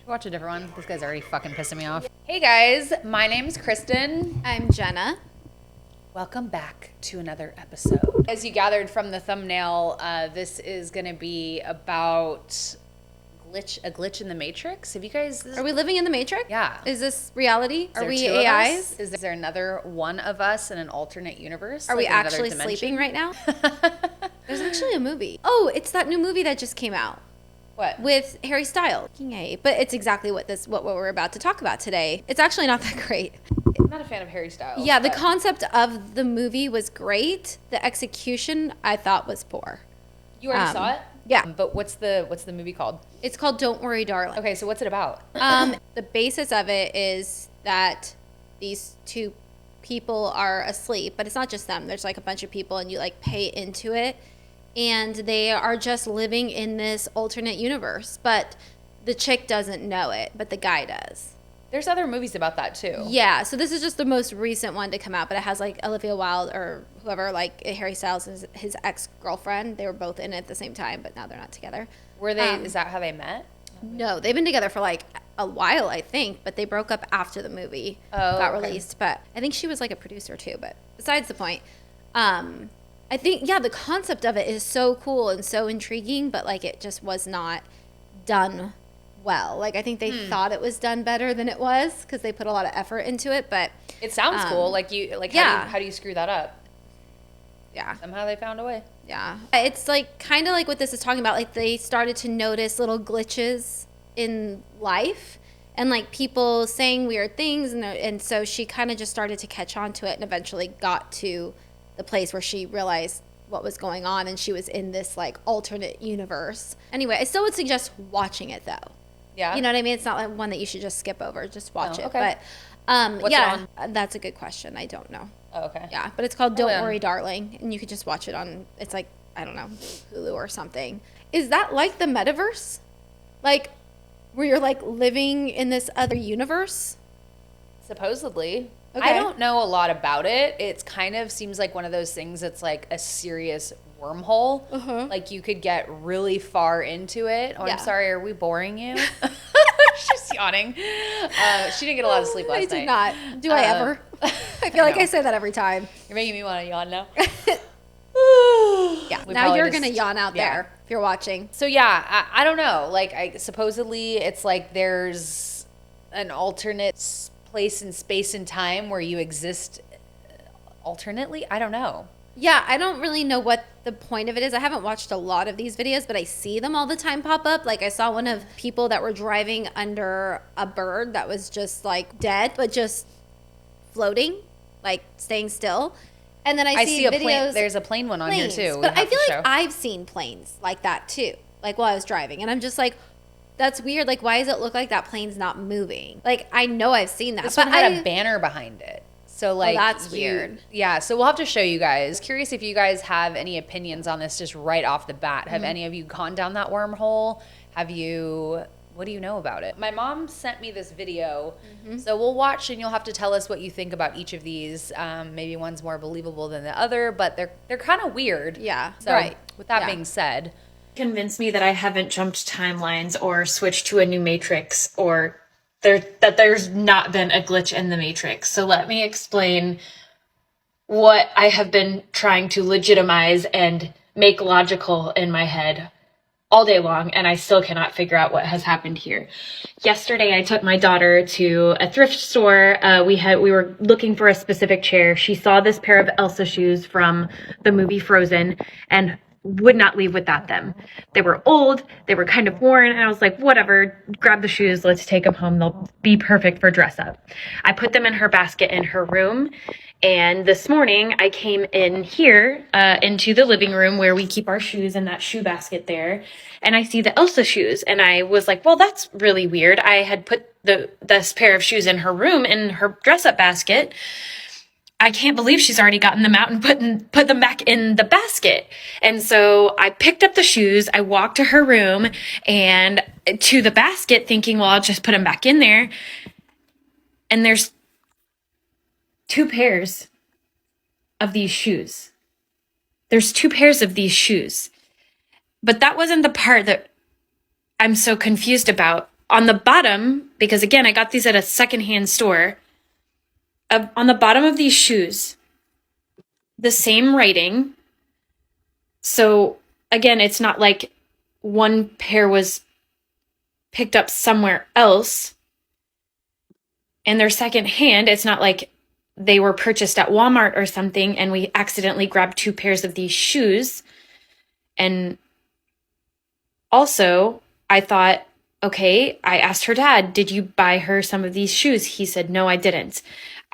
Watch a different one. This guy's already fucking pissing me off. Hey guys, my name's Kristen. I'm Jenna. Welcome back to another episode. As you gathered from the thumbnail, this is going to be about a glitch in the Matrix. Have you guys? Are we living in the Matrix? Yeah. Is this reality? Are we two of AIs? us? Is there another one of us in an alternate universe? Are we another actually dimension? sleeping right now? There's actually a movie. Oh, it's that new movie that just came out. What? With Harry Styles. But it's exactly what we're about to talk about today. It's actually not that great. I'm not a fan of Harry Styles. Yeah, the concept of the movie was great. The execution I thought was poor. You already saw it? Yeah. But what's the movie called? It's called Don't Worry, Darling. Okay, so what's it about? The basis of it is that these two people are asleep, but it's not just them. There's like a bunch of people and you like pay into it. And they are just living in this alternate universe. But the chick doesn't know it, but the guy does. There's other movies about that too. Yeah, so this is just the most recent one to come out, but it has like Olivia Wilde or whoever, like Harry Styles is his ex-girlfriend. They were both in it at the same time, but now they're not together. Were they? Is that how they met? No, they've been together for like a while, I think, but they broke up after the movie got released. But I think she was like a producer too. But besides the point, I think, yeah, the concept of it is so cool and so intriguing, but like it just was not done well. Like I think they thought it was done better than it was because they put a lot of effort into it. But it sounds cool. Like how do you screw that up? Yeah, somehow they found a way. Yeah, it's like kind of like what this is talking about. Like they started to notice little glitches in life and like people saying weird things, and so she kind of just started to catch on to it and eventually got to the place where she realized what was going on and she was in this like alternate universe. Anyway, I still would suggest watching it though. Yeah. You know what I mean? It's not like one that you should just skip over. Just watch it. Okay. But What's yeah, it on? that's a good question. I don't know. Oh, okay. Yeah, but it's called Don't Worry, Darling, and you could just watch it on, it's like, I don't know, Hulu or something. Is that like the metaverse? Like, where you're like living in this other universe? Supposedly. Okay. I don't know a lot about it. It kind of seems like one of those things that's like a serious wormhole. Uh-huh. Like you could get really far into it. Oh, Yeah. I'm sorry. Are we boring you? She's yawning. She didn't get a lot of sleep last night. I did not. Do I ever? I feel like I say that every time. You're making me want to yawn now. Yeah. We Now probably you're just- going to yawn out there if you're watching. So yeah, I don't know. Like supposedly it's like there's an alternate place in space and time where you exist alternately. I don't know. Yeah, I don't really know what the point of it is. I haven't watched a lot of these videos, but I see them all the time pop up. Like I saw one of people that were driving under a bird that was just like dead, but just floating, like staying still. And then I see a videos. plane. There's a plane one on planes, here too. But I feel like I've seen planes like that too, like while I was driving. And I'm just like, that's weird. Like, why does it look like that plane's not moving? Like, I know I've seen that. This but one had a banner behind it. So like that's weird. Yeah, so we'll have to show you guys. Curious if you guys have any opinions on this just right off the bat. Have any of you gone down that wormhole? What do you know about it? My mom sent me this video. So we'll watch and you'll have to tell us what you think about each of these. Maybe one's more believable than the other, but they're kind of weird. Yeah, So right. with that Yeah. being said, convince me that I haven't jumped timelines or switched to a new matrix or that there's not been a glitch in the matrix. So let me explain what I have been trying to legitimize and make logical in my head all day long, and I still cannot figure out what has happened here. Yesterday, I took my daughter to a thrift store. We were looking for a specific chair. She saw this pair of Elsa shoes from the movie Frozen and would not leave without them. They were old, they were kind of worn, and I was like, whatever, grab the shoes, let's take them home. They'll be perfect for dress up. I put them in her basket in her room, and this morning I came in here into the living room where we keep our shoes in that shoe basket there, and I see the Elsa shoes, and I was like, well, that's really weird. I had put this pair of shoes in her room in her dress up basket. I can't believe she's already gotten them out and put them back in the basket. And so I picked up the shoes. I walked to her room and to the basket thinking, well, I'll just put them back in there. And there's 2 pairs of these shoes. There's 2 pairs of these shoes. But that wasn't the part that I'm so confused about. On the bottom, because again, I got these at a secondhand store, on the bottom of these shoes, the same writing. So again, it's not like one pair was picked up somewhere else and they're secondhand. It's not like they were purchased at Walmart or something and we accidentally grabbed 2 pairs of these shoes. And also, I thought, okay, I asked her dad, did you buy her some of these shoes? He said, no, I didn't.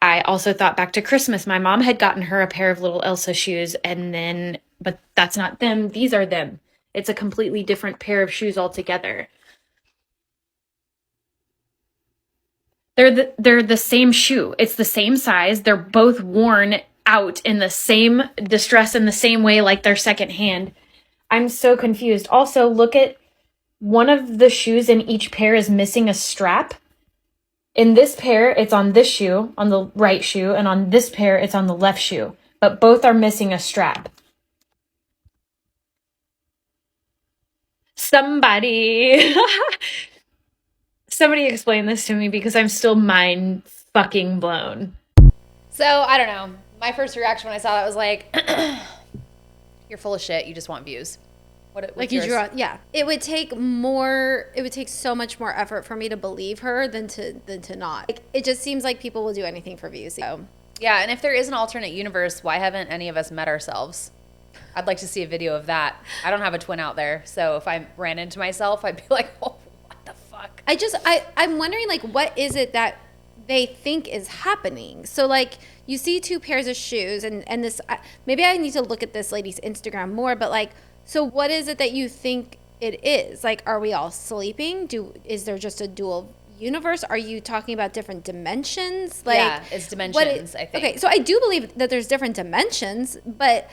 I also thought back to Christmas. My mom had gotten her a pair of little Elsa shoes but that's not them. These are them. It's a completely different pair of shoes altogether. They're the same shoe. It's the same size. They're both worn out in the same distress in the same way like they're secondhand. I'm so confused. Also, look at one of the shoes in each pair is missing a strap. In this pair, it's on this shoe, on the right shoe, and on this pair, it's on the left shoe. But both are missing a strap. Somebody explain this to me because I'm still mind fucking blown. So, I don't know. My first reaction when I saw that was like, you're full of shit. You just want views. Like you drew out, yeah. It would take so much more effort for me to believe her than to not. Like, it just seems like people will do anything for views. So. Yeah, and if there is an alternate universe, why haven't any of us met ourselves? I'd like to see a video of that. I don't have a twin out there, so if I ran into myself, I'd be like, oh, what the fuck? I'm wondering, like, what is it that they think is happening? So, like, you see 2 pairs of shoes, and this, maybe I need to look at this lady's Instagram more, but, like, so what is it that you think it is? Like, are we all sleeping? Is there just a dual universe? Are you talking about different dimensions? Like, yeah, it's dimensions, I think. Okay, so I do believe that there's different dimensions, but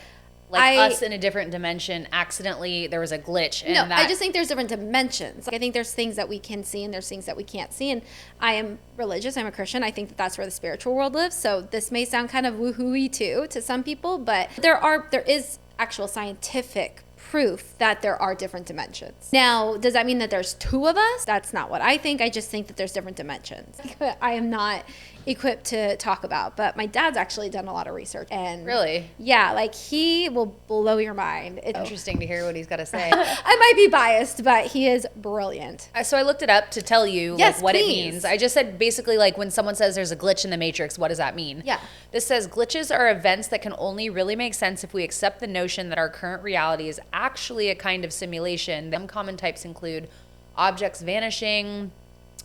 like us in a different dimension, accidentally, there was a glitch. And I just think there's different dimensions. Like, I think there's things that we can see and there's things that we can't see. And I am religious. I'm a Christian. I think that that's where the spiritual world lives. So this may sound kind of woohoo-y too to some people, but there is actual scientific proof that there are different dimensions. Now, does that mean that there's 2 of us? That's not what I think. I just think that there's different dimensions. I am not equipped to talk about, but my dad's actually done a lot of research. And really? Yeah, like he will blow your mind. It's interesting to hear what he's got to say. I might be biased, but he is brilliant. So I looked it up to tell you what it means. I just said basically like when someone says there's a glitch in the Matrix, what does that mean? Yeah. This says glitches are events that can only really make sense if we accept the notion that our current reality is actually a kind of simulation. Some common types include objects vanishing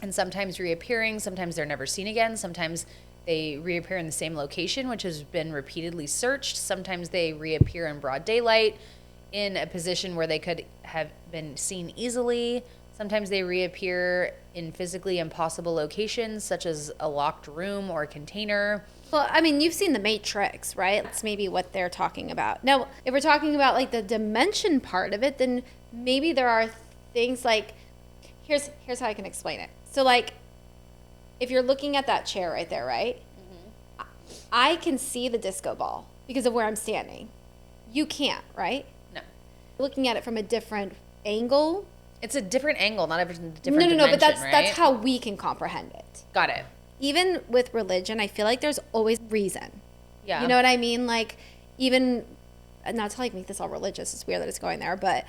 and sometimes reappearing. Sometimes they're never seen again. Sometimes they reappear in the same location, which has been repeatedly searched. Sometimes they reappear in broad daylight in a position where they could have been seen easily. Sometimes they reappear in physically impossible locations, such as a locked room or a container. Well, I mean, you've seen The Matrix, right? That's maybe what they're talking about. Now, if we're talking about like the dimension part of it, then maybe there are things like, here's how I can explain it. So like, if you're looking at that chair right there, right? Mm-hmm. I can see the disco ball because of where I'm standing. You can't, right? No. Looking at it from a different angle. It's a different angle, not a different dimension, but that's how we can comprehend it. Got it. Even with religion, I feel like there's always reason. Yeah. You know what I mean? Like, even, not to like make this all religious, it's weird that it's going there, but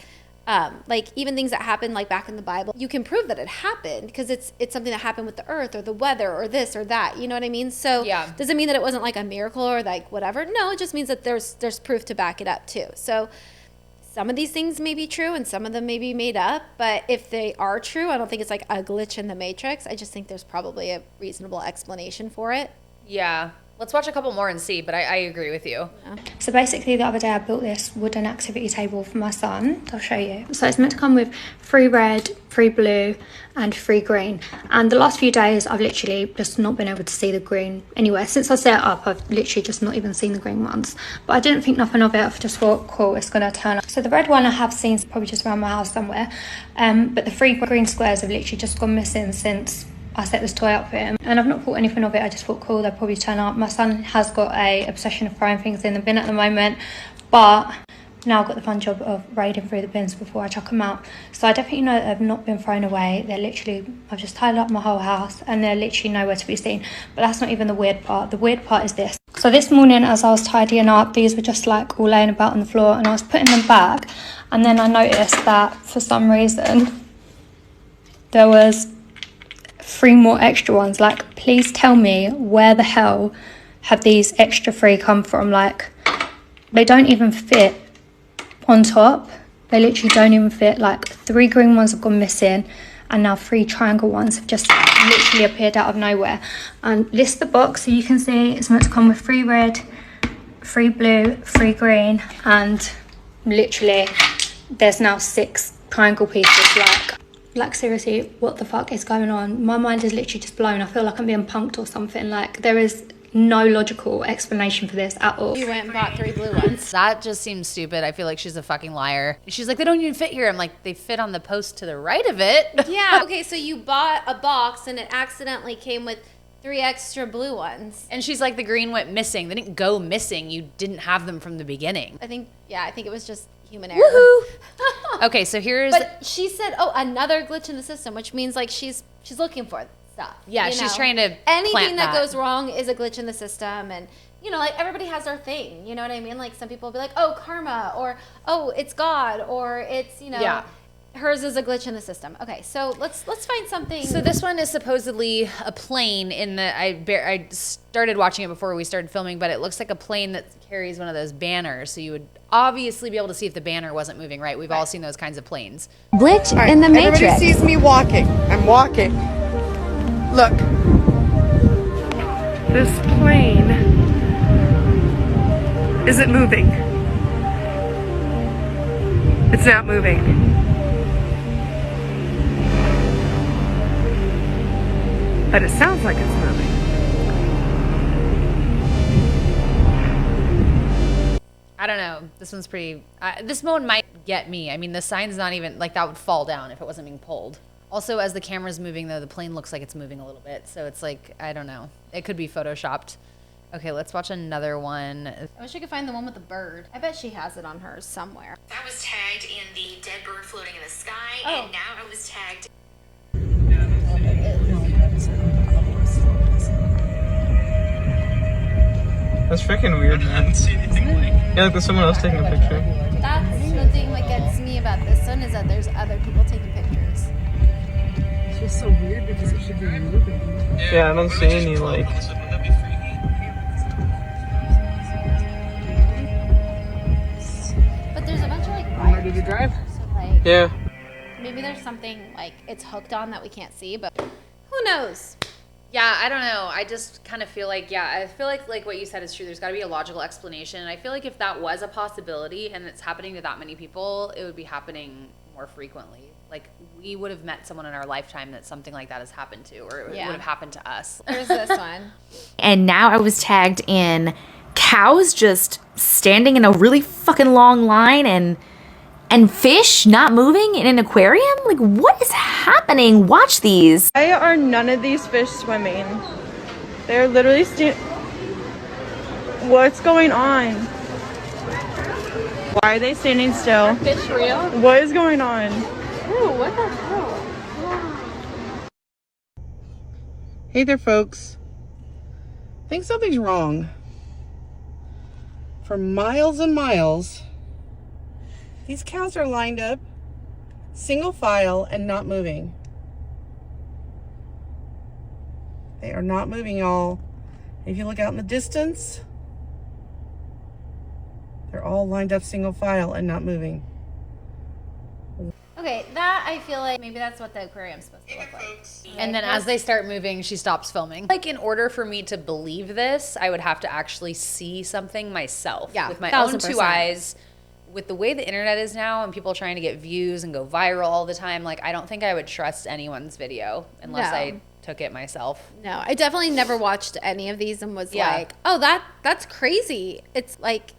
like even things that happen like back in the Bible, you can prove that it happened because it's something that happened with the earth or the weather or this or that. You know what I mean? So yeah. Does it mean that it wasn't like a miracle or like whatever? No, it just means that there's proof to back it up too. So some of these things may be true and some of them may be made up, but if they are true, I don't think it's like a glitch in the Matrix. I just think there's probably a reasonable explanation for it. Yeah. Let's watch a couple more and see, but I agree with you. Yeah. So basically the other day I built this wooden activity table for my son. I'll show you. So it's meant to come with 3 red, 3 blue and 3 green. And the last few days I've literally just not been able to see the green anywhere. Since I set it up, I've literally just not even seen the green ones. But I didn't think nothing of it. I just thought, cool, it's going to turn up. So the red one I have seen probably just around my house somewhere. But the 3 green squares have literally just gone missing since I set this toy up for him, and I've not thought anything of it. I just thought, cool, they'll probably turn up. My son has got a obsession of throwing things in the bin at the moment, but now got the fun job of raiding through the bins before I chuck them out. So I definitely know that they've not been thrown away. They're literally, I've just tidied up my whole house and they're literally nowhere to be seen. But that's not even the weird part. The weird part is this. So this morning as I was tidying up, these were just like all laying about on the floor and I was putting them back. And then I noticed that for some reason, there was 3 more extra ones. Like, please tell me where the hell have these extra 3 come from? Like, they don't even fit on top. They literally don't even fit. Like 3 green ones have gone missing and now 3 triangle ones have just literally appeared out of nowhere. And this is the box, so you can see it's meant to come with 3 red, 3 blue, 3 green, and literally there's now 6 triangle pieces. Like seriously, what the fuck is going on? My mind is literally just blown. I feel like I'm being punked or something. Like, there is no logical explanation for this at all. You went and bought 3 blue ones. That just seems stupid. I feel like she's a fucking liar. She's like, they don't even fit here. I'm like, they fit on the post to the right of it. Yeah. Okay, so you bought a box and it accidentally came with 3 extra blue ones. And she's like, the green went missing. They didn't go missing. You didn't have them from the beginning. I think it was just human error. Woohoo! Okay, so here's... But she said, another glitch in the system, which means like she's looking for stuff. Yeah, she's trying to anything that goes wrong is a glitch in the system. And, like everybody has their thing. You know what I mean? Like some people will be like, oh, karma, or, oh, it's God, or it's, Yeah. Hers is a glitch in the system. Okay, so let's find something. So this one is supposedly a plane in the... I started watching it before we started filming, but it looks like a plane that carries one of those banners. So you would obviously be able to see if the banner wasn't moving right. We've all seen those kinds of planes. Glitch in the Matrix. Everybody sees me walking. I'm walking. Look. This plane isn't moving. It's not moving. But it sounds like it's moving. I don't know. This one's pretty... this one might get me. I mean, the sign's not even... Like, that would fall down if it wasn't being pulled. Also, as the camera's moving, though, the plane looks like it's moving a little bit. So it's like, I don't know. It could be photoshopped. Okay, let's watch another one. I wish I could find the one with the bird. I bet she has it on hers somewhere. I was tagged in the dead bird floating in the sky, and now I was tagged... That's freaking weird, man. I didn't see anything like... Yeah, like there's someone else taking a picture. That's the thing that gets me about this one, is that there's other people taking pictures. It's just so weird because it should be moving. Yeah, I don't see any, like... But there's a bunch of, like, Where did you drive? So, like... Yeah. Maybe there's something, like, it's hooked on that we can't see, but who knows? Yeah, I don't know. I just kind of feel like, I feel like what you said is true. There's got to be a logical explanation. And I feel like if that was a possibility and it's happening to that many people, it would be happening more frequently. Like, we would have met someone in our lifetime that something like that has happened to, or it would have happened to us. There's this one. And now I was tagged in cows just standing in a really fucking long line and fish not moving in an aquarium? Like, what is happening? Watch these. Why are none of these fish swimming? They're literally What's going on? Why are they standing still? Are fish real? What is going on? Ooh, what the hell? Hey there, folks. I think something's wrong. For miles and miles, these cows are lined up, single file, and not moving. They are not moving, y'all. If you look out in the distance, they're all lined up single file and not moving. Okay, that I feel like maybe that's what the aquarium's supposed to look like. And then as they start moving, she stops filming. Like, in order for me to believe this, I would have to actually see something myself. Yeah, with my own 1000%. 2 eyes. With the way the internet is now and people trying to get views and go viral all the time, like, I don't think I would trust anyone's video unless I took it myself. No, I definitely never watched any of these and was like, oh, that's crazy. It's like,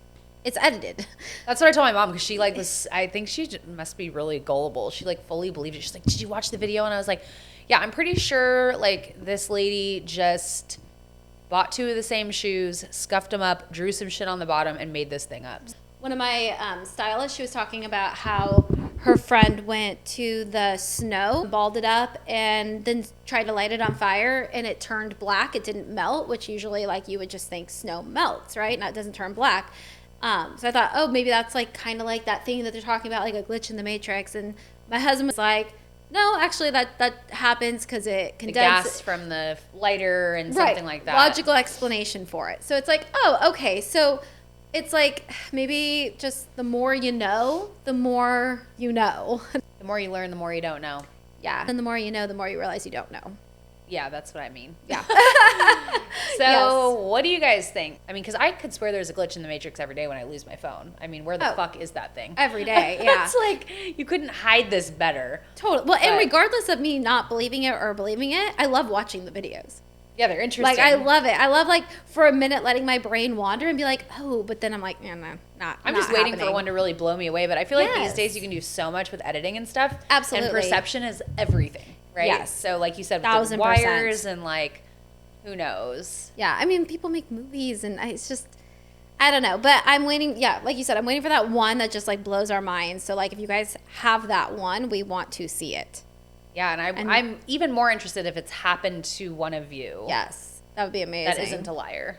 it's edited. That's what I told my mom, because she like was, I think she must be really gullible. She like fully believed it. She's like, did you watch the video? And I was like, yeah, I'm pretty sure like this lady just bought 2 of the same shoes, scuffed them up, drew some shit on the bottom, and made this thing up. One of my stylists, she was talking about how her friend went to the snow, balled it up, and then tried to light it on fire, and it turned black. It didn't melt, which usually like you would just think snow melts, right? Now it doesn't turn black. So I thought, oh, maybe that's like kind of like that thing that they're talking about, like a glitch in the Matrix. And my husband was like, no, actually that happens because it condenses. The gas from the lighter and something like that. Logical explanation for it. So it's like, oh, okay. So it's like maybe just the more you know, the more you know. The more you learn, the more you don't know. Yeah. And the more you know, the more you realize you don't know. Yeah, that's what I mean. Yeah. So Yes. what do you guys think? I mean, because I could swear there's a glitch in the Matrix every day when I lose my phone. I mean, where the fuck is that thing? Every day, yeah. It's like, you couldn't hide this better. Totally. Well, and regardless of me not believing it or believing it, I love watching the videos. Yeah, they're interesting. Like, I love it. I love, like, for a minute letting my brain wander and be like, oh, but then I'm like, no, not I'm just waiting happening. for one to really blow me away. But I feel like these Yes. days you can do so much with editing and stuff. Absolutely. And perception is everything, right? Yes. So like you said, with the 1000%. wires and like, who knows? Yeah, I mean, people make movies, and it's just, I don't know. But I'm waiting, yeah, like you said, I'm waiting for that one that just, like, blows our minds. So, like, if you guys have that one, we want to see it. Yeah, and I'm even more interested if it's happened to one of you. Yes, that would be amazing. That isn't a liar.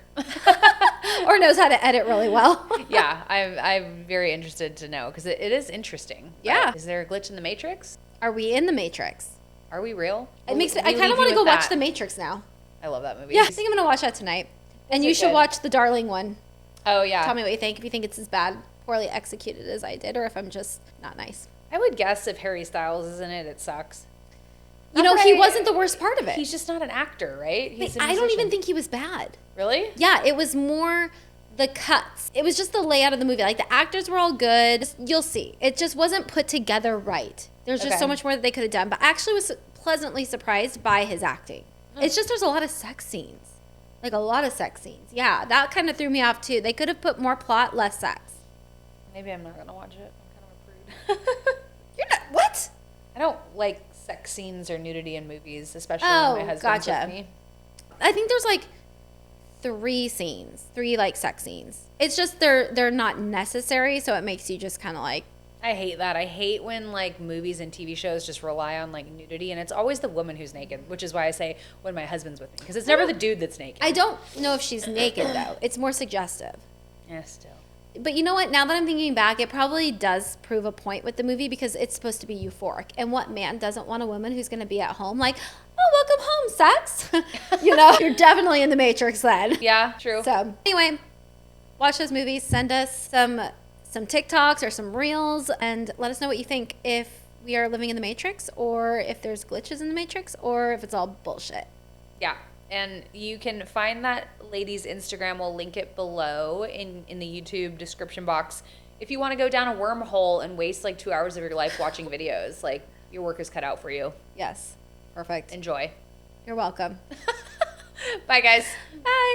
Or knows how to edit really well. Yeah, I'm very interested to know because it is interesting. Yeah. Is there a glitch in the Matrix? Are we in the Matrix? Are we real? It makes me, We I kind leave of want you to go with watch that. The Matrix now. I love that movie. Yeah, I think I'm going to watch that tonight. And you it should good? watch the Darling one. Oh, yeah. Tell me what you think, if you think it's as bad, poorly executed as I did, or if I'm just not nice. I would guess if Harry Styles is in it, it sucks. You know, he wasn't the worst part of it. He's just not an actor, right? He's a I don't even musician. think he was bad. Really? Yeah, it was more the cuts. It was just the layout of the movie. Like, the actors were all good. You'll see. It just wasn't put together right. There's just Okay. so much more that they could have done. But I actually was pleasantly surprised by his acting. It's just there's a lot of sex scenes. Like, a lot of sex scenes. Yeah, that kind of threw me off, too. They could have put more plot, less sex. Maybe I'm not going to watch it. I'm kind of a prude. You're not, what? I don't like sex scenes or nudity in movies, especially Oh, when my husband's gotcha. with me. I think there's, like, three like sex scenes. It's just they're not necessary, so it makes you just kind of like, I hate that. I hate when like movies and TV shows just rely on like nudity, and it's always the woman who's naked, which is why I say when my husband's with me, because it's never the dude that's naked. I don't know if she's naked though. It's more suggestive. Yeah, still. But you know what? Now that I'm thinking back, it probably does prove a point with the movie because it's supposed to be euphoric. And what man doesn't want a woman who's going to be at home like, oh, welcome home, sex? You know, you're definitely in the Matrix then. Yeah, true. So anyway, watch those movies. Send us some TikToks or some reels and let us know what you think, if we are living in the Matrix or if there's glitches in the Matrix or if it's all bullshit. Yeah. And you can find that lady's Instagram. We'll link it below in the YouTube description box. If you want to go down a wormhole and waste like 2 hours of your life watching videos, like your work is cut out for you. Yes. Perfect. Enjoy. You're welcome. Bye, guys. Bye.